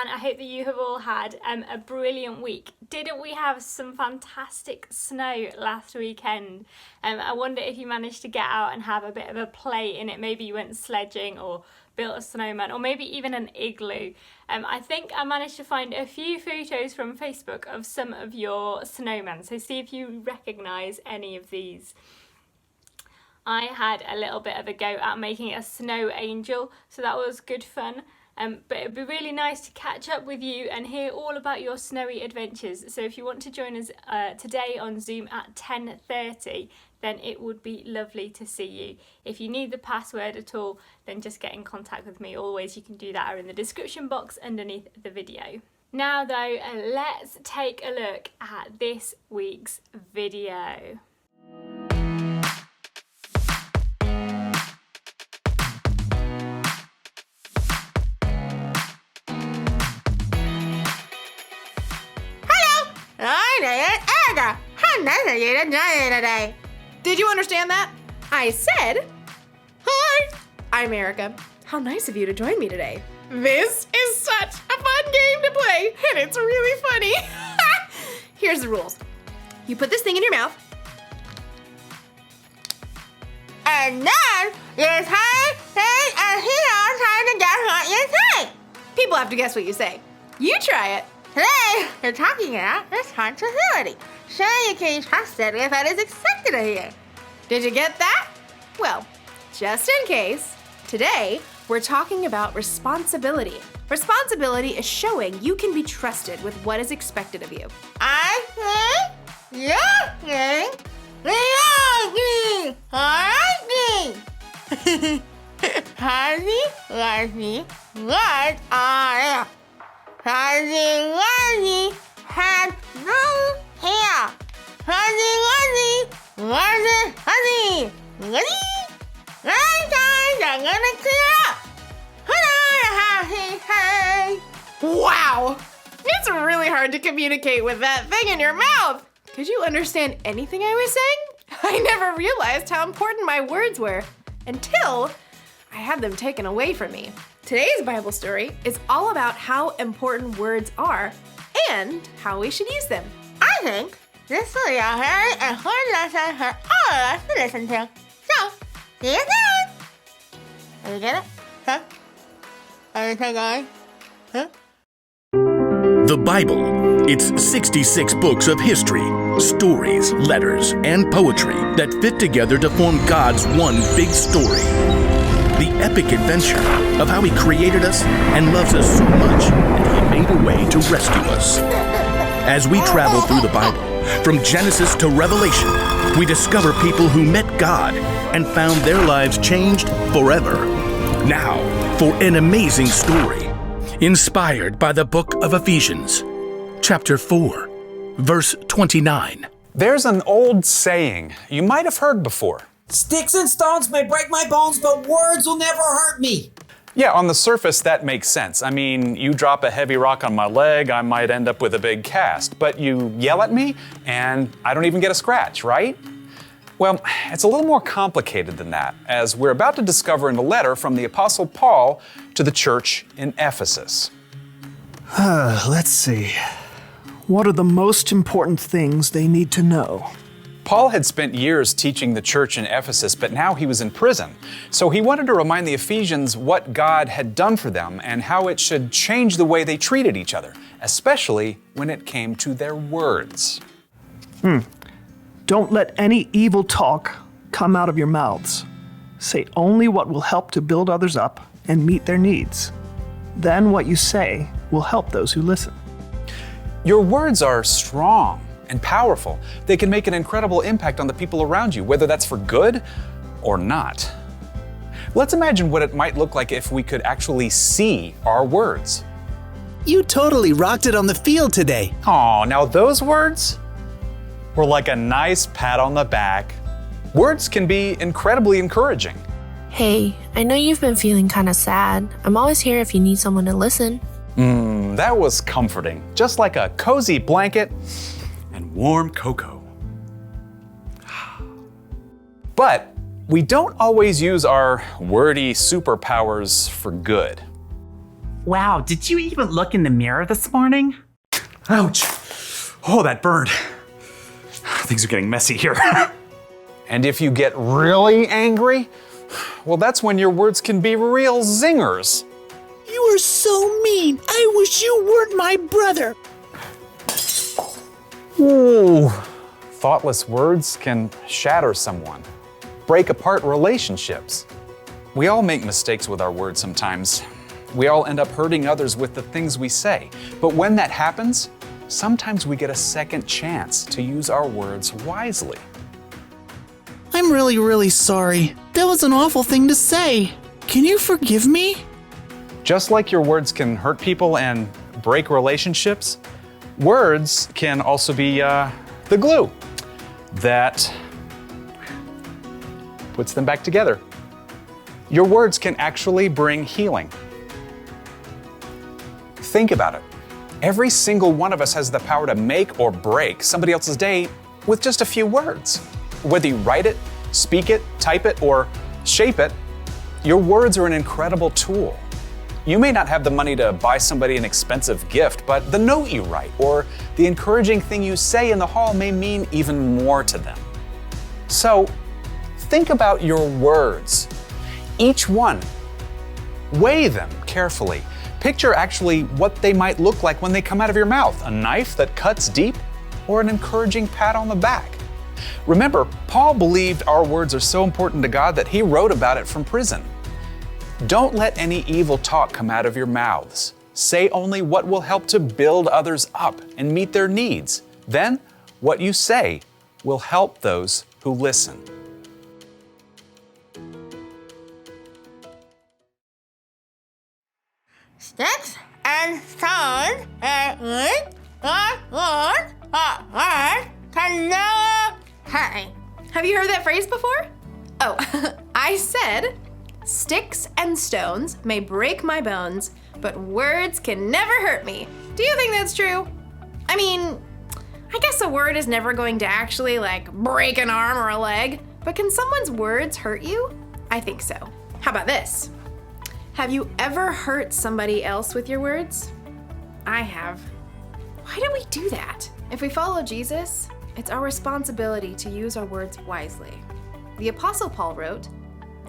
and I hope that you have all had a brilliant week. Didn't we have some fantastic snow last weekend? I wonder if you managed to get out and have a bit of a play in it. Maybe you went sledging or built a snowman or maybe even an igloo. I think I managed to find a few photos from Facebook of some of your snowmen, so see if you recognise any of these. I had a little bit of a go at making a snow angel, so that was good fun. But it'd be really nice to catch up with you and hear all about your snowy adventures. So if you want to join us today on Zoom at 10:30, then it would be lovely to see you. If you need the password at all, then just get in contact with me. All the ways you can do that are in the description box underneath the video. Now though, let's take a look at this week's video. How nice of you to join me today. Did you understand that? I said, hi, I'm Erica. How nice of you to join me today. This is such a fun game to play, and it's really funny. Here's the rules. You put this thing in your mouth. And then you say things and he all trying to guess what you say. People have to guess what you say. You try it. Today, you're talking about responsibility. So you can be trusted with what is expected of you. Did you get that? Well, just in case, today we're talking about responsibility. Responsibility is showing you can be trusted with what is expected of you. I think you're saying Hazy, lazy, what are you? Hazy, lazy, had no hair. Hazy, lazy, Sometimes I'm gonna clear up. Wow! It's really hard to communicate with that thing in your mouth. Could you understand anything I was saying? I never realized how important my words were until I had them taken away from me. Today's Bible story is all about how important words are and how we should use them. I think this will be a very important lesson for all of us to listen to. So, see you soon! Did you get it? Huh? Everything going? Huh? The Bible. It's 66 books of history, stories, letters, and poetry that fit together to form God's one big story. The epic adventure of how He created us and loves us so much that He made a way to rescue us. As we travel through the Bible, from Genesis to Revelation, we discover people who met God and found their lives changed forever. Now, for an amazing story, inspired by the book of Ephesians, chapter 4, verse 29. There's an old saying you might have heard before. Sticks and stones may break my bones, but words will never hurt me. Yeah, on the surface that makes sense. I mean, you drop a heavy rock on my leg, I might end up with a big cast. But you yell at me, and I don't even get a scratch, right? Well, it's a little more complicated than that, as we're about to discover in a letter from the Apostle Paul to the church in Ephesus. Let's see. What are the most important things they need to know? Paul had spent years teaching the church in Ephesus, but now he was in prison. So he wanted to remind the Ephesians what God had done for them and how it should change the way they treated each other, especially when it came to their words. Don't let any evil talk come out of your mouths. Say only what will help to build others up and meet their needs. Then what you say will help those who listen. Your words are strong and powerful. They can make an incredible impact on the people around you, whether that's for good or not. Let's imagine what it might look like if we could actually see our words. You totally rocked it on the field today. Aw, now those words were like a nice pat on the back. Words can be incredibly encouraging. Hey, I know you've been feeling kind of sad. I'm always here if you need someone to listen. That was comforting. Just like a cozy blanket and warm cocoa. But we don't always use our wordy superpowers for good. Wow, did you even look in the mirror this morning? Ouch. Oh, that burned. Things are getting messy here. And if you get really angry, well, that's when your words can be real zingers. You are so mean. I wish you weren't my brother. Ooh. Thoughtless words can shatter someone, break apart relationships. We all make mistakes with our words sometimes. We all end up hurting others with the things we say. But when that happens, sometimes we get a second chance to use our words wisely. I'm really sorry. That was an awful thing to say. Can you forgive me? Just like your words can hurt people and break relationships, words can also be the glue that puts them back together. Your words can actually bring healing. Think about it. Every single one of us has the power to make or break somebody else's day with just a few words. Whether you write it, speak it, type it, or shape it, your words are an incredible tool. You may not have the money to buy somebody an expensive gift, but the note you write or the encouraging thing you say in the hall may mean even more to them. So, think about your words. Each one. Weigh them carefully. Picture actually what they might look like when they come out of your mouth. A knife that cuts deep or an encouraging pat on the back. Remember, Paul believed our words are so important to God that he wrote about it from prison. Don't let any evil talk come out of your mouths. Say only what will help to build others up and meet their needs. Then, what you say will help those who listen. Sticks and stones and wood can never hurt me. Have you heard that phrase before? Oh, I said, sticks and stones may break my bones, but words can never hurt me. Do you think that's true? I mean, I guess a word is never going to actually break an arm or a leg, but can someone's words hurt you? I think so. How about this? Have you ever hurt somebody else with your words? I have. Why do we do that? If we follow Jesus, it's our responsibility to use our words wisely. The Apostle Paul wrote,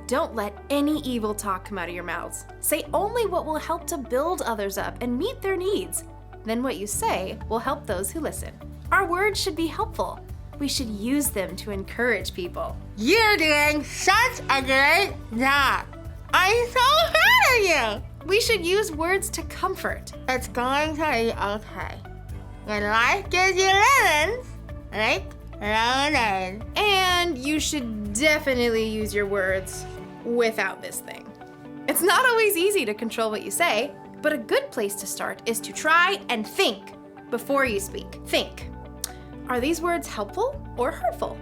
"Don't let any evil talk come out of your mouths. Say only what will help to build others up and meet their needs. Then what you say will help those who listen." Our words should be helpful. We should use them to encourage people. You're doing such a great job. I'm so proud of you. We should use words to comfort. It's going to be okay. When life gives you lemons, make lemonade. And you should definitely use your words without this thing. It's not always easy to control what you say, but a good place to start is to try and think before you speak. Think. Are these words helpful or hurtful?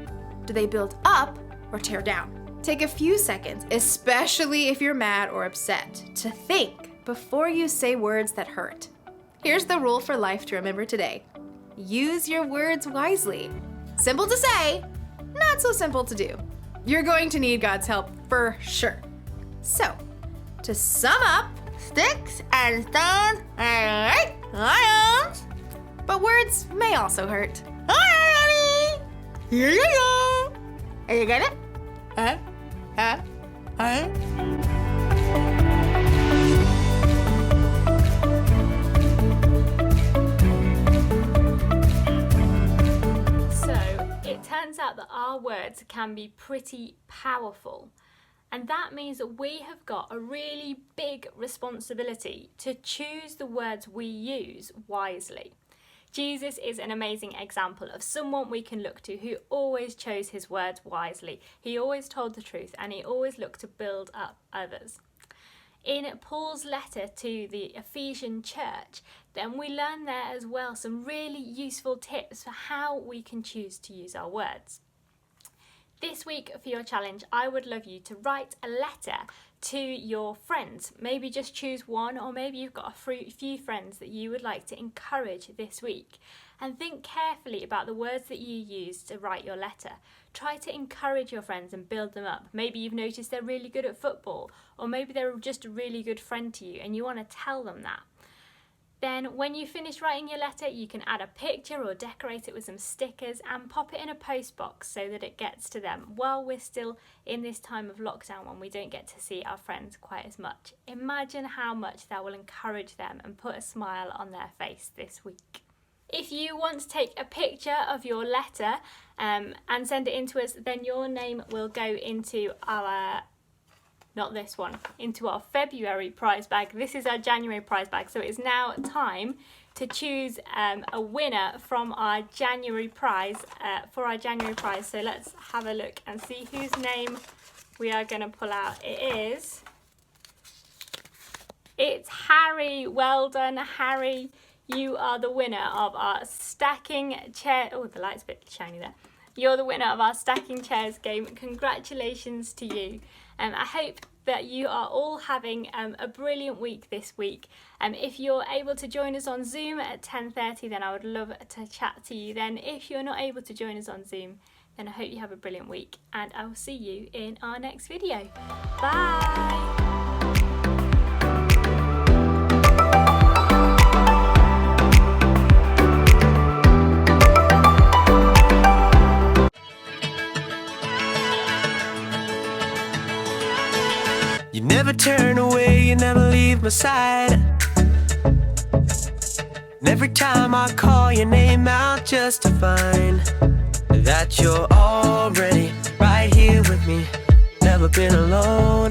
Do they build up or tear down? Take a few seconds, especially if you're mad or upset, to think before you say words that hurt. Here's the rule for life to remember today. Use your words wisely. Simple to say, not so simple to do. You're going to need God's help for sure. So, to sum up, sticks and stones and great lions. But words may also hurt. Alright, here you go. Are you get it? So, it turns out that our words can be pretty powerful. And that means that we have got a really big responsibility to choose the words we use wisely. Jesus is an amazing example of someone we can look to who always chose his words wisely. He always told the truth and he always looked to build up others. In Paul's letter to the Ephesian church, then we learn there as well some really useful tips for how we can choose to use our words. This week for your challenge, I would love you to write a letter to your friends. Maybe just choose one, or maybe you've got a few friends that you would like to encourage this week. and think carefully about the words that you use to write your letter. Try to encourage your friends and build them up. Maybe you've noticed they're really good at football, or maybe they're just a really good friend to you and you want to tell them that. Then when you finish writing your letter, you can add a picture or decorate it with some stickers and pop it in a post box so that it gets to them while we're still in this time of lockdown when we don't get to see our friends quite as much. Imagine how much that will encourage them and put a smile on their face this week. If you want to take a picture of your letter and send it in to us, then your name will go into our, not this one, into our February prize bag. This is our January prize bag, so it's now time to choose a winner from our January prize, for our January prize. So let's have a look and see whose name we are going to pull out. It's Harry. Well done, Harry. You are the winner of our stacking chair. Oh, the light's a bit shiny there. You're the winner of our stacking chairs game. Congratulations to you. I hope that you are all having a brilliant week this week. If you're able to join us on Zoom at 10:30, then I would love to chat to you then. If you're not able to join us on Zoom, then I hope you have a brilliant week, and I will see you in our next video. Bye! You never turn away, you never leave my side. And every time I call your name out just to find that you're already right here with me, never been alone.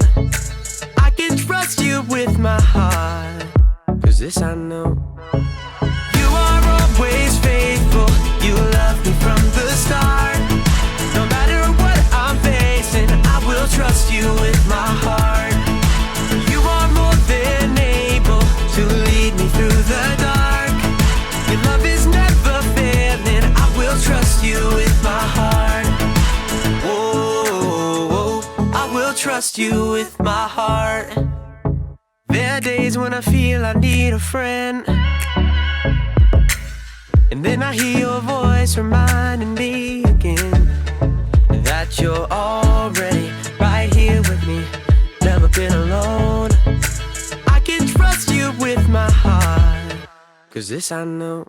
I can trust you with my heart, 'cause this I know. You are always faithful, you love me from the start. No matter what I'm facing, I will trust you with my heart. You are more than able to lead me through the dark. Your love is never failing, I will trust you with my heart. Whoa, I will trust you with my heart. There are days when I feel I need a friend, and then I hear your voice reminding me again that you're already right here with me, never been alone. I can trust you with my heart, 'cause this I know.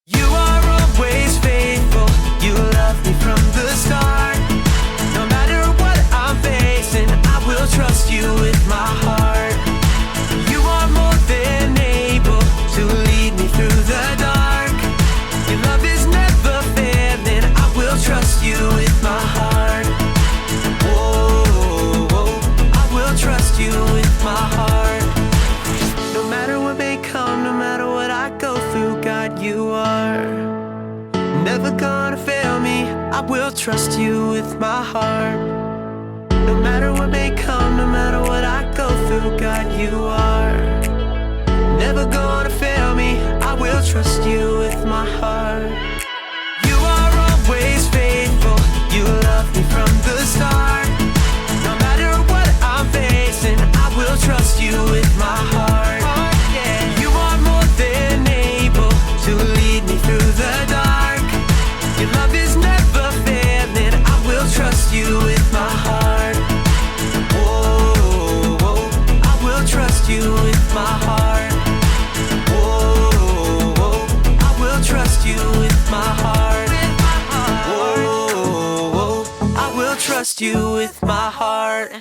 You are always faithful, you love me from the start. No matter what I'm facing, I will trust you with my heart. You are more than able to lead me through the dark. Your love is never failing, I will trust you with my heart. Whoa, I will trust you with my heart. No matter what may come, no matter what I go through, God, you are never gonna fail me, I will trust you with my heart. No matter what may come, no matter what I go through, God, you are never gonna fail me, I will trust you with my heart. You are always faithful, you love me from the start. No matter what I'm facing, I will trust you with my heart. You are more than able to lead me through the dark. Your love is never failing, I will trust you with my heart. Whoa, I will trust you with my heart. Whoa, I will trust you with my heart. Whoa, I will trust you with my heart.